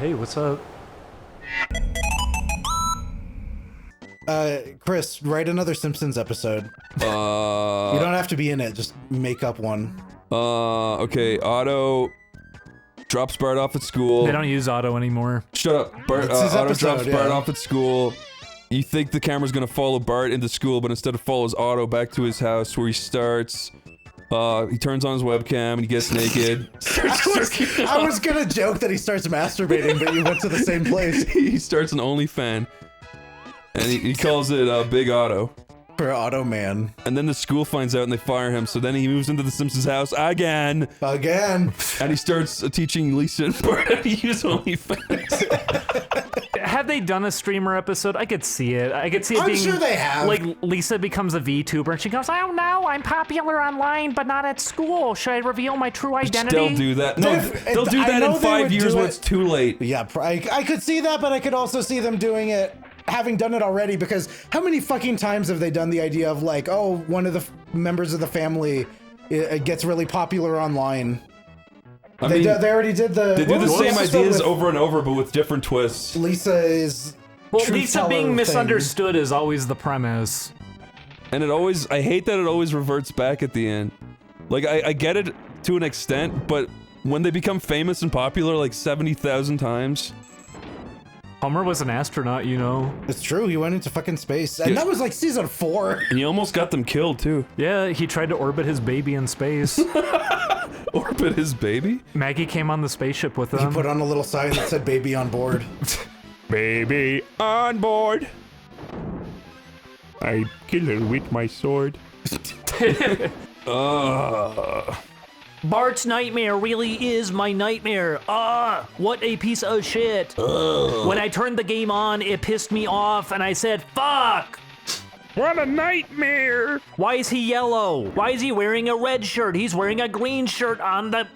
Hey, what's up? Chris, write another Simpsons episode. You don't have to be in it, just make up one. Okay, Otto drops Bart off at school. They don't use Otto anymore. Shut up. Otto drops Bart off at school. You think the camera's gonna follow Bart into school, but instead it follows Otto back to his house where he starts. He turns on his webcam and he gets naked. I was gonna joke that he starts masturbating, but you went to the same place. He starts an OneyFan. And he calls it Big Otto. For Otto Man. And then the school finds out and they fire him, so then he moves into the Simpsons house again. Again. And he starts teaching Lisa and Bart how to use OneyFans. Have they done a streamer episode? I could see it. I could see it I'm being sure they have. like Lisa becomes a VTuber and she goes, "Oh no, I'm popular online, but not at school. Should I reveal my true identity?" They'll do that. No, they'll do that in 5 years when it's too late. Yeah, I could see that, but I could also see them doing it, having done it already, because how many fucking times have they done the idea of like, oh, one of the members of the family gets really popular online? They already did the... They do the same ideas over and over, but with different twists. Lisa is... Well, Lisa being misunderstood is always the premise. And I hate that it always reverts back at the end. Like, I get it to an extent, but when they become famous and popular like 70,000 times... Homer was an astronaut, you know. It's true, he went into fucking space. And that was like season 4. And he almost got them killed, too. Yeah, he tried to orbit his baby in space. Orbit his baby? Maggie came on the spaceship with him. He put on a little sign that said baby on board. Baby on board. I kill her with my sword. Bart's nightmare really is my nightmare. What a piece of shit. When I turned the game on, it pissed me off and I said, fuck! What a nightmare! Why is he yellow? Why is he wearing a red shirt? He's wearing a green shirt on the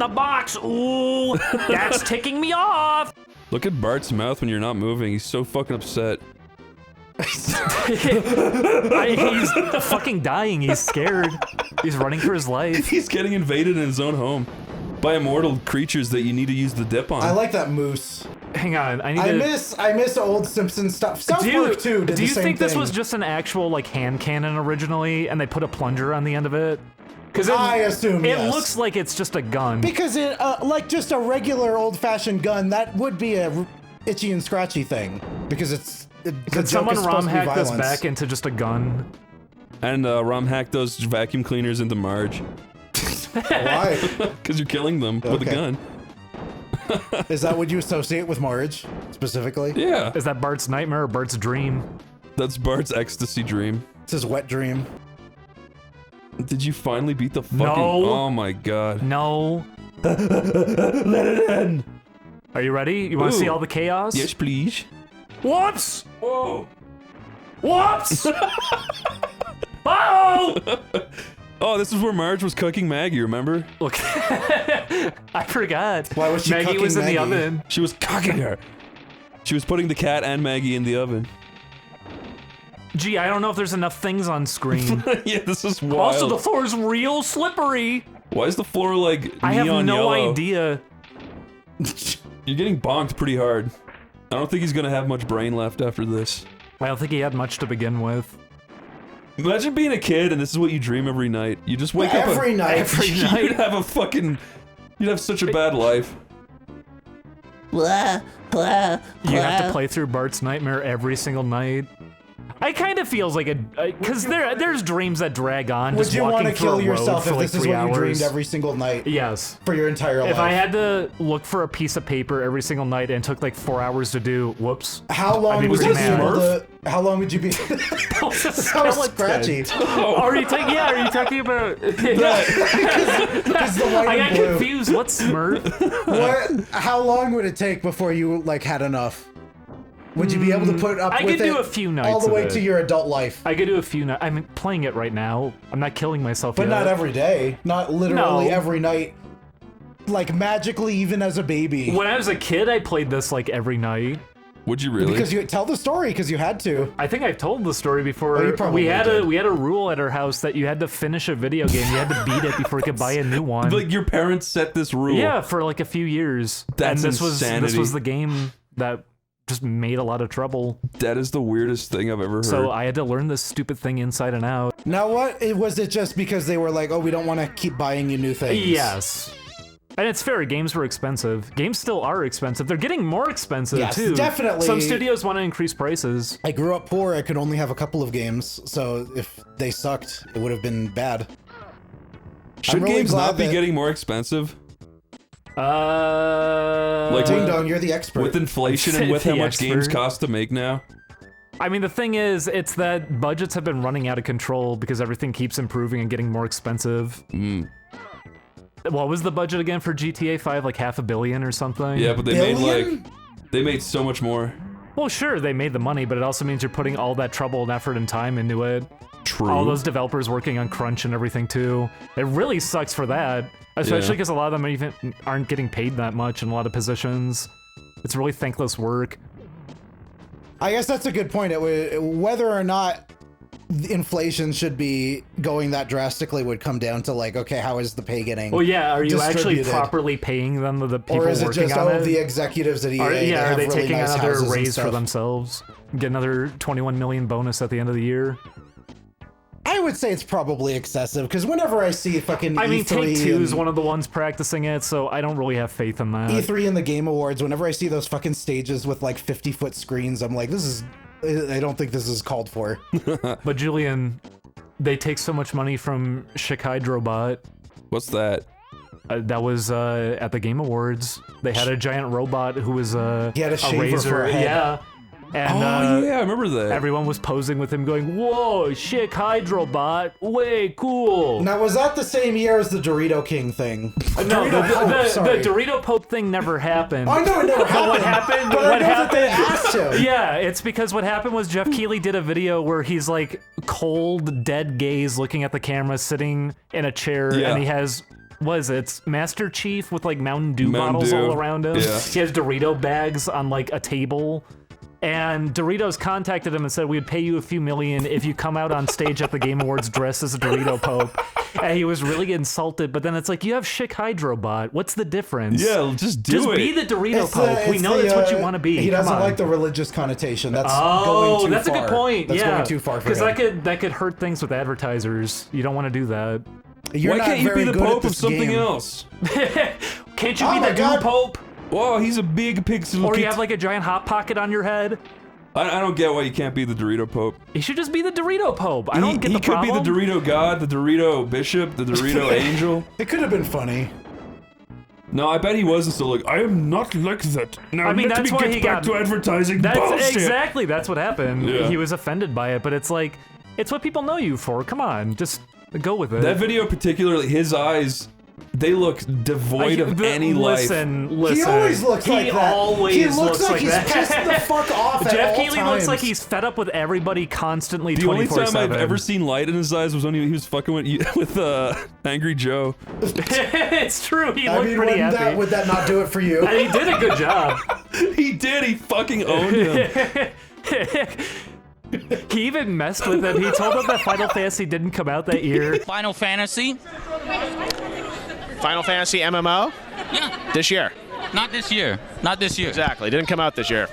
box. Ooh, that's ticking me off. Look at Bart's mouth when you're not moving. He's so fucking upset. He's fucking dying. He's scared. He's running for his life. He's getting invaded in his own home by immortal creatures that you need to use the dip on. I like that moose. Hang on, I miss old Simpsons stuff. South Park too did the same thing. Do you think this was just an actual like hand cannon originally, and they put a plunger on the end of it? Because I assume it looks like it's just a gun. Because it, like just a regular old-fashioned gun, that would be a itchy and scratchy thing. Because it's. Could someone ROM hack this back into just a gun? And ROM hack those vacuum cleaners into Marge. Why? Because you're killing them with a gun. Is that what you associate with Marge, specifically? Yeah. Is that Bart's nightmare or Bart's dream? That's Bart's ecstasy dream. It's his wet dream. Did you finally beat the fucking- No. Oh my god. No. Let it in! Are you ready? You want to see all the chaos? Yes, please. Whoops! Whoa! Whoops! Oh! Oh, this is where Marge was cooking Maggie, remember? Look, I forgot. Why was she Maggie cooking was in Maggie? the oven. She was cooking her. She was putting the cat and Maggie in the oven. Gee, I don't know if there's enough things on screen. Yeah, this is wild. Also, the floor is real slippery. Why is the floor like neon I have no yellow? idea. You're getting bonked pretty hard. I don't think he's gonna have much brain left after this. I don't think he had much to begin with. Imagine being a kid and this is what you dream every night. You just wake up every night. You'd have a fucking... You'd have such a bad life. Blah, blah, blah. You have to play through Bart's nightmare every single night. I kind of feels like because there's dreams that drag on. Would you want to kill yourself if this is what you dreamed every single night? Yes. For your entire life? If I had to look for a piece of paper every single night and it took like 4 hours to do, whoops. How long would you be able to? How long would you be? That was That was scratchy. Are you talking about? Because the white I and got blue. confused. What's Smurf? What? How long would it take before you like had enough? Would you be able to put up I with could do it a few nights all the way of it. to your adult life? I could do a few nights. I'm playing it right now. I'm not killing myself But yet. not every day. Not literally No. every night. Like magically, even as a baby. When I was a kid, I played this like every night. Would you really? Because you tell the story because you had to. I think I've told the story before. Oh, you probably did. We had a rule at our house that you had to finish a video game. You had to beat it before you could buy a new one. Like your parents set this rule. Yeah, for like a few years. That's and insanity. This was the game that just made a lot of trouble. That is the weirdest thing I've ever heard. So I had to learn this stupid thing inside and out. Now what? Was it just because they were like, oh, we don't want to keep buying you new things? Yes. And it's fair, games were expensive. Games still are expensive. They're getting more expensive, Yes, too. definitely. Some studios want to increase prices. I grew up poor. I could only have a couple of games. So if they sucked, it would have been bad. Should games not be getting more expensive? Like Ding Dong, you're the expert. With inflation and with how much games cost to make now? I mean, the thing is, it's that budgets have been running out of control because everything keeps improving and getting more expensive. What was the budget again for GTA 5? Like $500 million or something? Yeah, but they made so much more. Well, sure, they made the money, but it also means you're putting all that trouble and effort and time into it. True. All those developers working on crunch and everything too. It really sucks for that, especially because a lot of them even aren't getting paid that much in a lot of positions. It's really thankless work. I guess that's a good point. Whether or not inflation should be going that drastically would come down to like, okay, how is the pay getting? Well, yeah, are you actually distributed? Properly paying them, the people or is it working just on it? the executives at EA? Are they they really taking nice another houses and raise for stuff? themselves? Get another 21 million bonus at the end of the year? I would say it's probably excessive because whenever I see fucking I mean, E3 Take-Two is one of the ones practicing it, so I don't really have faith in that. E3 and the Game Awards, whenever I see those fucking stages with like 50-foot screens, I'm like, I don't think this is called for. But Julian, they take so much money from Shikydrobot. What's that? That was at the Game Awards. They had a giant robot who was He had a shaver razor. for a head. Yeah. And, yeah, I remember that. Everyone was posing with him going, whoa, Shikydrobot, way cool. Now, was that the same year as the Dorito King thing? No, Dorito the Dorito Pope thing never happened. I know it never happened. What happened? But I know that they asked him. Yeah, it's because what happened was Jeff Keighley did a video where he's like cold, dead gaze looking at the camera, sitting in a chair, and he has... It's Master Chief with like Mountain Dew bottles all around him. Yeah. He has Dorito bags on like a table. And Doritos contacted him and said, we'd pay you a few million if you come out on stage at the Game Awards dressed as a Dorito Pope. And he was really insulted, but then it's like, you have Shikydrobot. What's the difference? Yeah, just do it. Just be the Dorito Pope. We know that's what you want to be. He doesn't Come on. like the religious connotation. That's going too that's far. a good point. That's yeah. going too far for him. Because that could hurt things with advertisers. You don't want to do that. You're Why not can't you very be the good at Pope of this something game. else? Can't you Oh be my the God. Goo Pope? Whoa, he's a big pixel. Or you have like a giant hot pocket on your head? I don't get why you can't be the Dorito Pope. He should just be the Dorito Pope. I don't get the problem. He could be the Dorito God, the Dorito Bishop, the Dorito Angel. It could have been funny. No, I bet he wasn't still like, I am not like that. Now I mean, let that's me why get he back got- to advertising That's bullshit. exactly, that's what happened. Yeah. He was offended by it, but it's like, it's what people know you for. Come on, just go with it. That video particularly, his eyes, they look devoid of any life. Listen. He always looks like that. He always He looks like he's that. pissed the fuck off at Jeff all Keighley looks times. like he's fed up with everybody constantly. The only 24/7. time I've ever seen light in his eyes was when he was fucking with Angry Joe. It's true. He I looked mean, pretty happy. would that not do it for you? And he did a good job. He did. He fucking owned him. He even messed with him. He told him that Final Fantasy didn't come out that year. Final Fantasy? Final Fantasy MMO? Yeah, This year. not this year. Not this year. Exactly. Didn't come out this year.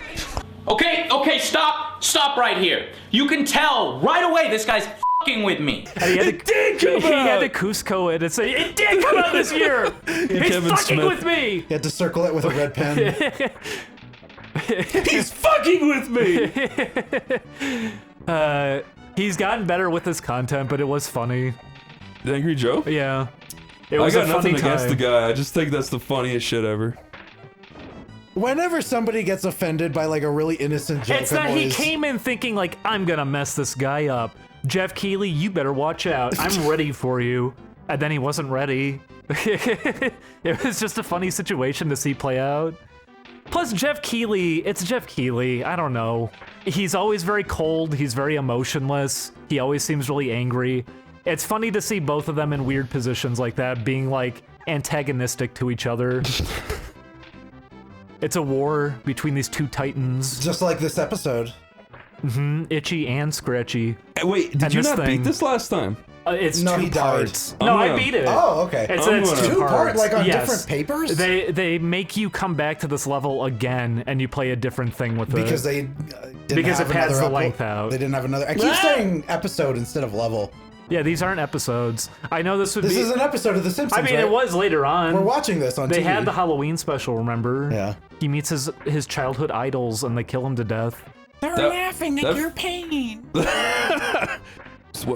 Okay, stop right here. You can tell right away this guy's fucking with me. And he had It did come he had to out! Cusco it and say, it did come out this year! He's Kevin fucking Smith. with me! He had to circle it with a red pen. He's fucking with me. He's gotten better with his content, but it was funny. Angry Joe? Yeah. It I was got a nothing funny against the time. guy. I just think that's the funniest shit ever. Whenever somebody gets offended by like a really innocent joke, It's I'm that he always- came in thinking like, I'm gonna mess this guy up. Jeff Keighley, you better watch out. I'm ready for you. And then he wasn't ready. It was just a funny situation to see play out. Plus, Jeff Keighley, it's Jeff Keighley. I don't know. He's always very cold. He's very emotionless. He always seems really angry. It's funny to see both of them in weird positions like that, being like antagonistic to each other. It's a war between these two titans, Just like this episode. Itchy and Scratchy. Wait, did And you this not thing- beat this last time? It's No, two he died. parts. No, I'm I gonna- beat it. Oh, okay. It's I'm it's gonna- two Two part, parts. like on Yes. different papers? They make you come back to this level again, and you play a different thing with Because it. they didn't Because have it pads another the length out. They didn't have another. I keep saying episode instead of level. Yeah, these aren't episodes. I know this would This be. is an episode of The Simpsons. I mean, right? it was later on. We're watching this on They TV. had the Halloween special, remember? Yeah. He meets his childhood idols, and they kill him to death. They're laughing at your pain.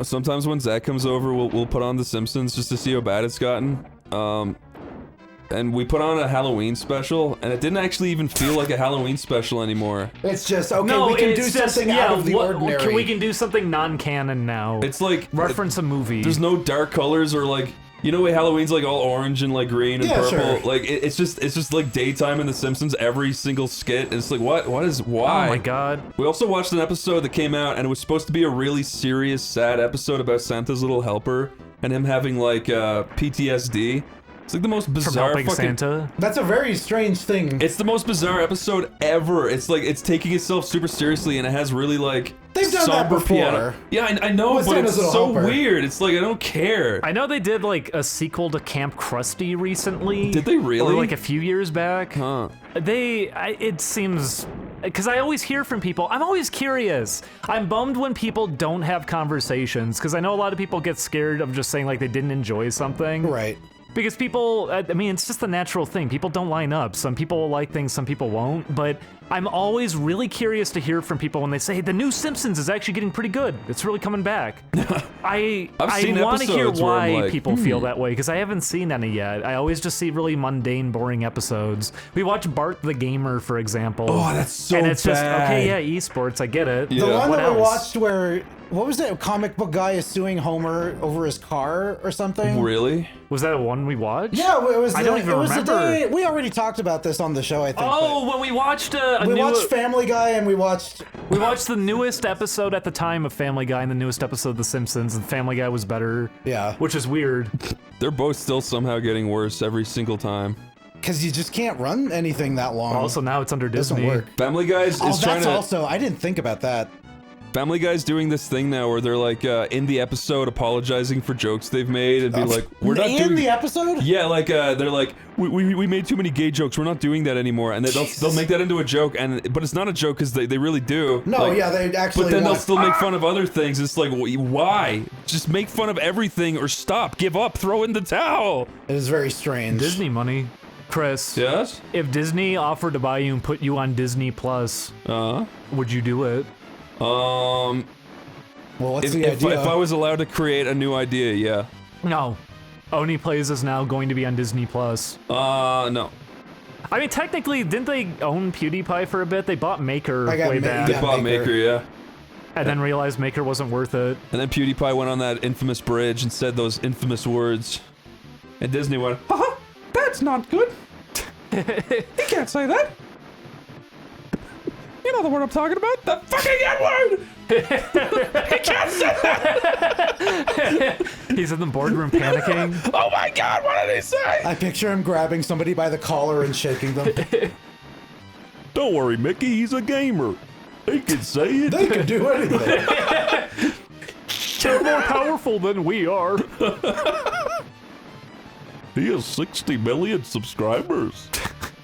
Sometimes when Zach comes over, we'll put on The Simpsons just to see how bad it's gotten. And we put on a Halloween special, and it didn't actually even feel like a Halloween special anymore. It's just okay. No, we can do it's just, something out of the ordinary. We can do something non-canon now. It's like reference a movie. There's no dark colors or like, you know, Halloween's like all orange and like green and Yeah, purple. sure. Like it's just like daytime in The Simpsons. Every single skit. It's like why? Oh my god. We also watched an episode that came out, and it was supposed to be a really serious, sad episode about Santa's little helper and him having like PTSD. It's like the most From bizarre helping fucking. Santa. That's a very strange thing. It's the most bizarre episode ever. It's like it's taking itself super seriously, and it has really like They've done that somber before. piano. Yeah, I know, With but Santa's it's Little so Helper. weird. It's like I don't care. I know they did like a sequel to Camp Krusty recently. Did they really? Or like a few years back. Huh. It seems, because I always hear from people. I'm always curious. I'm bummed when people don't have conversations, because I know a lot of people get scared of just saying like they didn't enjoy something. Right. Because people, I mean, it's just the natural thing. People don't line up. Some people will like things, some people won't. But I'm always really curious to hear from people when they say, the new Simpsons is actually getting pretty good. It's really coming back. I seen want to hear episodes where I'm why like, people feel that way, because I haven't seen any yet. I always just see really mundane, boring episodes. We watch Bart the Gamer, for example. Oh, that's so And it's just, bad. okay, yeah, esports, I get it. Yeah. The one What that we else? watched where, what was that comic book guy is suing Homer over his car or something? Really? Was that one we watched? Yeah, it was. I don't the, even it was remember. The day, we already talked about this on the show, I think. Oh, when we watched but we watched Family Guy and we watched. We watched the newest episode at the time of Family Guy and the newest episode of The Simpsons, and Family Guy was better. Yeah. Which is weird. They're both still somehow getting worse every single time. Because you just can't run anything that long. Also, now it's under doesn't Disney. work. Family Guys Oh, is trying that's to. also. I didn't think about that. Family Guy's doing this thing now where they're like in the episode apologizing for jokes they've made and be like, we're not in doing the episode. Yeah, like they're like, we made too many gay jokes. We're not doing that anymore, and they'll make that into a joke, but it's not a joke because they really do. No, Like, yeah, they actually. But then they'll want- still make fun of other things. It's like, why? Just make fun of everything or stop, give up, throw in the towel. It is very strange. Disney money. Chris, Yes. if Disney offered to buy you and put you on Disney Plus, would you do it? Well, what's If, the if, idea? if I was allowed to create a new idea, yeah. No. OneyPlays is now going to be on Disney Plus. No. I mean, technically, didn't they own PewDiePie for a bit? They bought Maker I got way Ma- back, They Yeah, bought Maker. Maker, yeah. and then realized Maker wasn't worth it. And then PewDiePie went on that infamous bridge and said those infamous words. And Disney went, haha, that's not good. He can't say that. You know the word I'm talking about? The fucking N-word! He can't say that! He's in the boardroom panicking. Oh my god, what did he say? I picture him grabbing somebody by the collar and shaking them. Don't worry, Mickey, he's a gamer. He can say it. They can do anything. They're more powerful than we are. He has 60 million subscribers.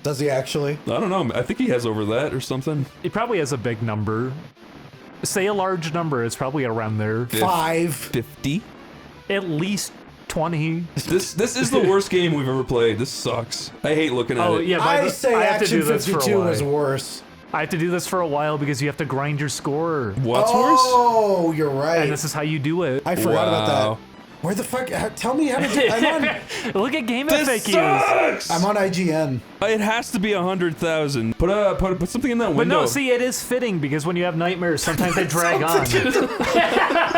Does he actually? I don't know, I think he has over that or something. He probably has a big number. Say a large number, it's probably around there. 5. 50? At least 20. This is the worst game we've ever played. This sucks. I hate looking at Oh, it. yeah, I say I have to Action do this for a 52 while. is worse. I have to do this for a while because you have to grind your score. What's worse? Oh, you're right. And this is how you do it. I forgot about Wow. that. Where the fuck? Tell me how to do Look at game This FAQs. sucks! I'm on IGN. It has to be 100,000. Put something in that But window. no, see, it is fitting because when you have nightmares, sometimes they drag on.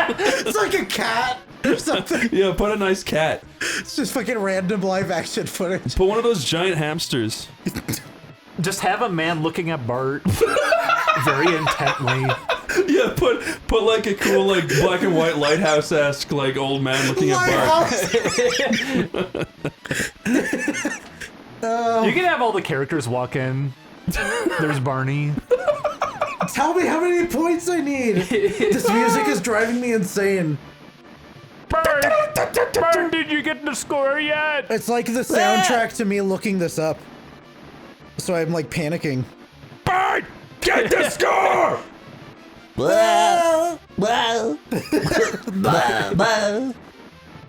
It's like a cat or something. Yeah, put a nice cat. It's just fucking random live action footage. Put one of those giant hamsters. Just have a man looking at Bart very intently. Yeah, put like a cool like black and white lighthouse-esque like old man looking at Bart. You can have all the characters walk in. There's Barney. Tell me how many points I need. This music is driving me insane. Burn, did you get the score yet? It's like the soundtrack to me looking this up. So I'm like panicking. Burn! Get the score!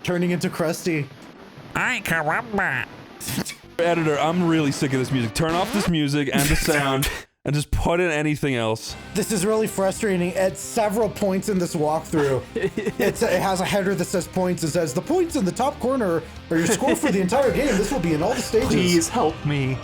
Turning into Krusty. Editor, I'm really sick of this music. Turn off this music and the sound and just put in anything else. This is really frustrating. At several points in this walkthrough, it has a header that says points. It says the points in the top corner are your score for the entire game. This will be in all the stages. Please help me.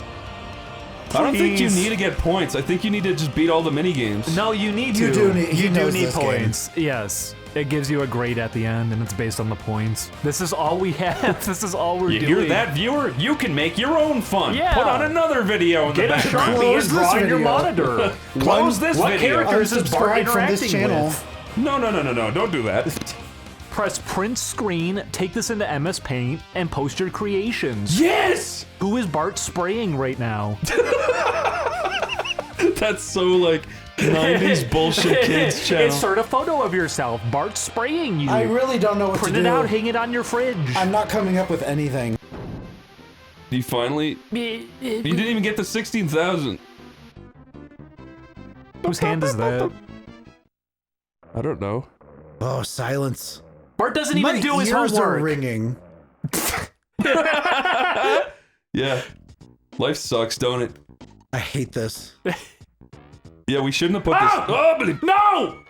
I don't think you Please. need to get points. I think you need to just beat all the mini games. No, you need to. You do need- he You do knows need this game. points. Yes. It gives you a grade at the end, and it's based on the points. This is all we have. This is all we're You doing. hear that, viewer? You can make your own fun. Yeah. Put on another video in Get the a background. Sharpie Close and draw this in your video. monitor. Close this What video. characters is Bart Unsubscribe from this interacting channel. with? No, don't do that. Press print screen, take this into MS Paint, and post your creations. Yes! Who is Bart spraying right now? That's so like 90s bullshit kids channel. Insert a photo of yourself. Bart spraying you. I really don't know what Print to it do. out, hang it on your fridge. I'm not coming up with anything. You finally... You didn't even get the 16,000. Whose hand is that? I don't know. Oh, silence. Bart doesn't even My do his ears are homework. ringing. Yeah. Life sucks, don't it? I hate this. Yeah, we shouldn't have put this... Oh, No!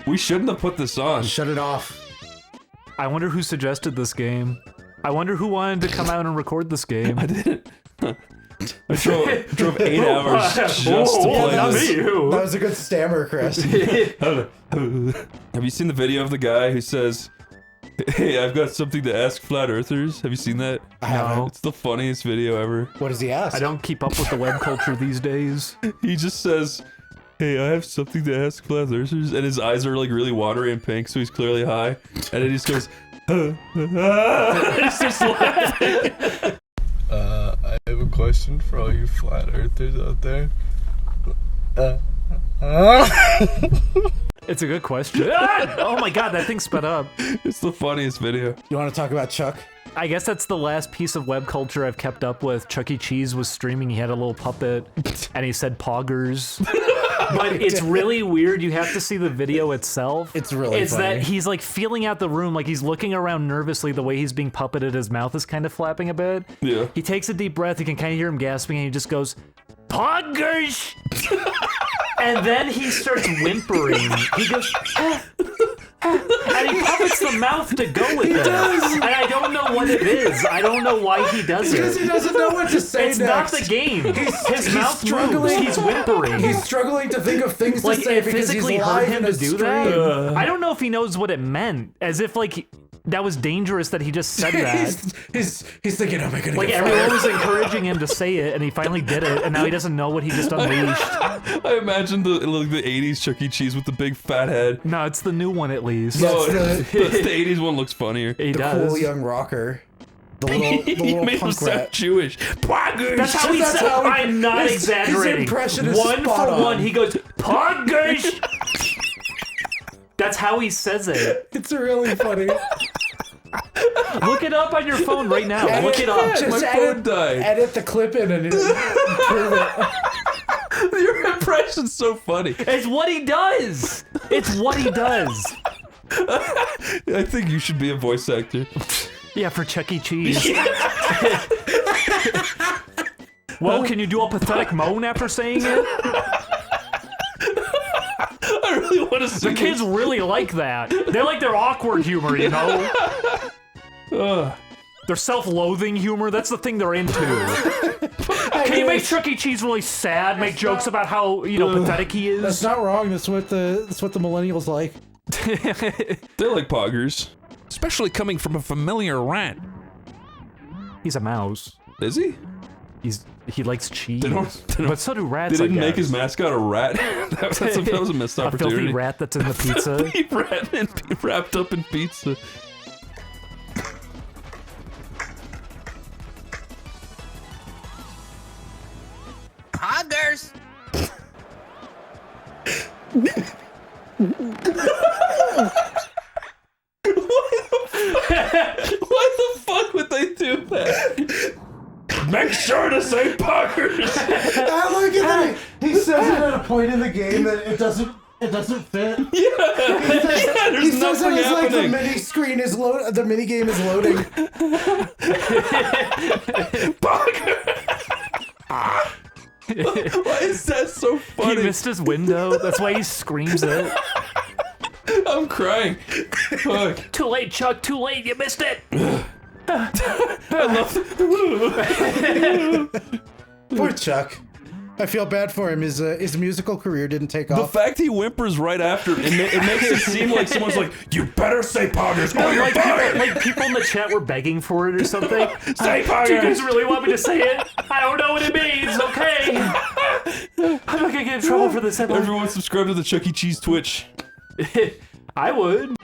we shouldn't have put this on. Shut it off. I wonder who suggested this game. I wonder who wanted to come out and record this game. I didn't. I drove 8 hours just to play not this. me, who? That was a good stammer, Chris. Have you seen the video of the guy who says, "Hey, I've got something to ask flat earthers"? Have you seen that? I haven't. It's the funniest video ever. What does he ask? I don't keep up with the web culture these days. He just says, "Hey, I have something to ask flat earthers," and his eyes are like really watery and pink, so he's clearly high. And then he just goes, he's just laughing. I have a question for all you flat earthers out there. It's a good question. Oh my god, that thing sped up. It's the funniest video. You want to talk about Chuck? I guess that's the last piece of web culture I've kept up with. Chuck E. Cheese was streaming, he had a little puppet, and he said poggers. But it's really weird, you have to see the video itself. It's really It's funny. that he's like feeling out the room, like he's looking around nervously, the way he's being puppeted, his mouth is kind of flapping a bit. Yeah. He takes a deep breath, you can kind of hear him gasping, and he just goes, poggers! And then he starts whimpering. He goes, and he puppets the mouth to go with it. And I don't know what it is. I don't know why he does Because it. he doesn't know what to say It's next. not the game. His mouth struggling. moves. He's whimpering. He's struggling to think of things to like say it because physically he's hurt live him in to a do stream. that. I don't know if he knows what it meant. As if like that was dangerous that he just said that. he's thinking, "Am I gonna Like get everyone fired?" was encouraging him to say it, and he finally did it, and now he doesn't know what he just unleashed. I imagine the 80s Chuck E. Cheese with the big fat head. No, it's the new one at least. No, That's the 80s one looks funnier. He the does. cool young rocker. The little, He the little made him punk sound rat. Jewish. Poggers! That's how he That's said. how he- I'm not his exaggerating. impression is one spot for on. one. He goes, "Poggers." That's how he says it. It's really funny. Look it up on your phone right now. Look it up. Just My edit, phone died. edit the clip in and improve it. Your impression's so funny. It's what he does. It's what he does. I think you should be a voice actor. Yeah, for Chuck E. Cheese. Well, can you do a pathetic moan after saying it? I really want to see The kids really like that. They like their awkward humor, you know? Their self-loathing humor, that's the thing they're into. Can you make Chuck E. Cheese really sad, make jokes about how, you know, pathetic he is? That's not wrong. That's what the millennials like. They like poggers. Especially coming from a familiar rat. He's a mouse. Is he? He likes cheese. They don't- But so do rats, They didn't I make guess. his mascot a rat. that was a missed A opportunity. filthy rat that's in the pizza. He wrapped up in pizza. Poggers! Why the fuck would they do that? Make sure to say Poggers. Look at that. He says it at a point in the game that it doesn't fit. There's He says nothing it as like the happening. mini screen is load. The mini game is loading. Why is that so He funny? missed his window. That's why he screams it. I'm crying. Fuck. Too late, Chuck. Too late. You missed it. I love Poor Chuck. I feel bad for him. His musical career didn't take the off. fact he whimpers right after it makes it seem like someone's like, you better say Poggers or you're fired. Like people in the chat were begging for it or something. Say Poggers. Do you guys really want me to say it? I don't know what it means. Okay. I'm not gonna get in trouble for this. Everyone subscribe to the Chuck E. Cheese Twitch. I would.